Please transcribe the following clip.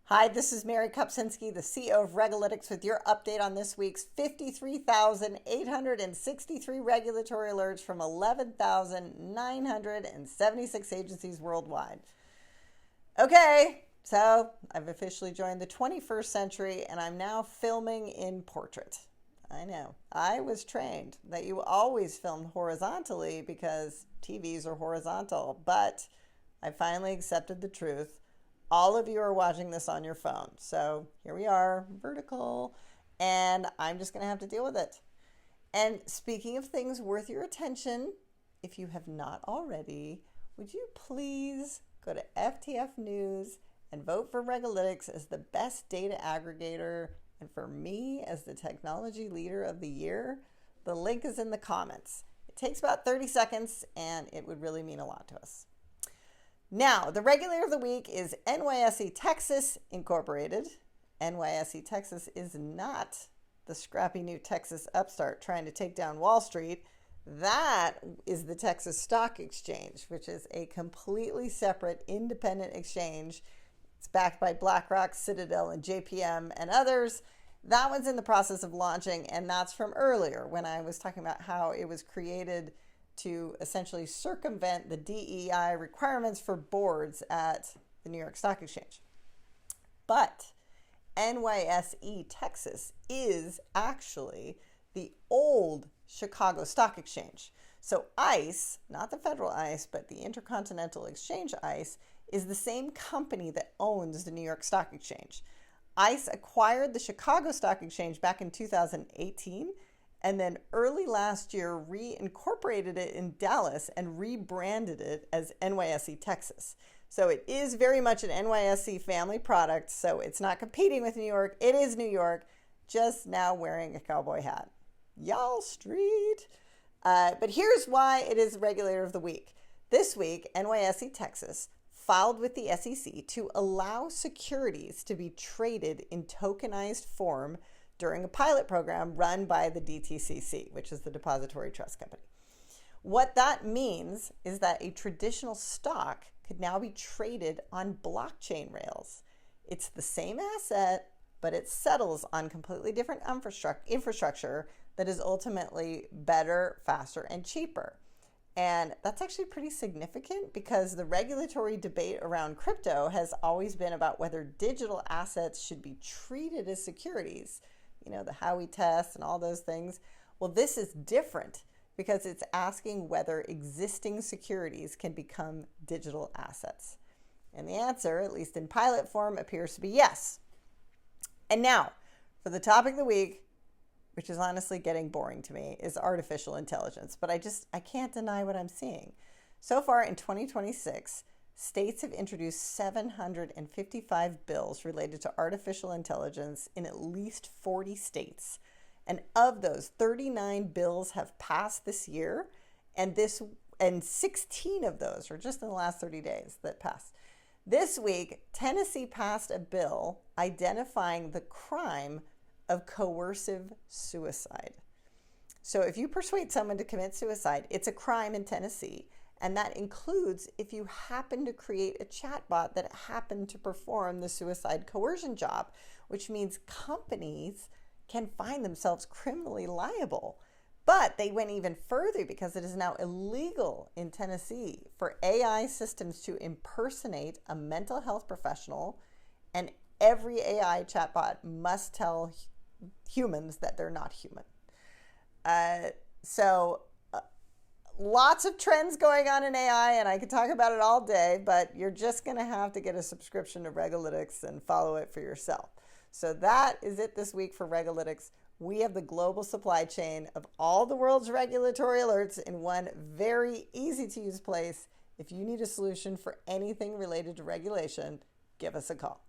Hi, this is Mary Kopczynski, the CEO of RegAlytics, with your update on this week's 53,863 regulatory alerts from 11,976 agencies worldwide. Okay, so I've officially joined the 21st century and I'm now filming in portrait. I know. I was trained that you always filmed horizontally because TVs are horizontal, but I finally accepted the truth. All of you are watching this on your phone. So here we are, vertical, and I'm just going to have to deal with it. And speaking of things worth your attention, if you have not already, would you please go to FTF News and vote for RegAlytics as the best data aggregator and for me as the technology leader of the year? The link is in the comments. It takes about 30 seconds and it would really mean a lot to us. Now, the regulator of the week is NYSE Texas Incorporated. NYSE Texas is not the scrappy new Texas upstart trying to take down Wall Street. That is the Texas Stock Exchange, which is a completely separate independent exchange. It's backed by BlackRock, Citadel, and JPM and others. That one's in the process of launching, and that's from earlier when I was talking about how it was created to essentially circumvent the DEI requirements for boards at the New York Stock Exchange. But NYSE Texas is actually the old Chicago Stock Exchange. So ICE, not the federal ICE, but the Intercontinental Exchange ICE, is the same company that owns the New York Stock Exchange. ICE acquired the Chicago Stock Exchange back in 2018, and then early last year reincorporated it in Dallas and rebranded it as NYSE Texas. So it is very much an NYSE family product, so it's not competing with New York. It is New York, just now wearing a cowboy hat. Y'all Street. But here's why it is regulator of the week. This week, NYSE Texas filed with the SEC to allow securities to be traded in tokenized form during a pilot program run by the DTCC, which is the Depository Trust Company. What that means is that a traditional stock could now be traded on blockchain rails. It's the same asset, but it settles on completely different infrastructure that is ultimately better, faster, and cheaper. And that's actually pretty significant because the regulatory debate around crypto has always been about whether digital assets should be treated as securities. You know, the Howey test and all those things. Well, this is different because it's asking whether existing securities can become digital assets. And the answer, at least in pilot form, appears to be yes. And now, for the topic of the week, which is honestly getting boring to me, is artificial intelligence. But I can't deny what I'm seeing. So far in 2026, states have introduced 755 bills related to artificial intelligence in at least 40 states. And of those, 39 bills have passed this year, and 16 of those are just in the last 30 days that passed. This week, Tennessee passed a bill identifying the crime of coercive suicide. So if you persuade someone to commit suicide, it's a crime in Tennessee. And that includes if you happen to create a chatbot that happened to perform the suicide coercion job, which means companies can find themselves criminally liable. But they went even further because it is now illegal in Tennessee for AI systems to impersonate a mental health professional, and every AI chatbot must tell humans that they're not human. Lots of trends going on in AI, and I could talk about it all day, but you're just going to have to get a subscription to RegAlytics and follow it for yourself. So that is it this week for RegAlytics. We have the global supply chain of all the world's regulatory alerts in one very easy to use place. If you need a solution for anything related to regulation, give us a call.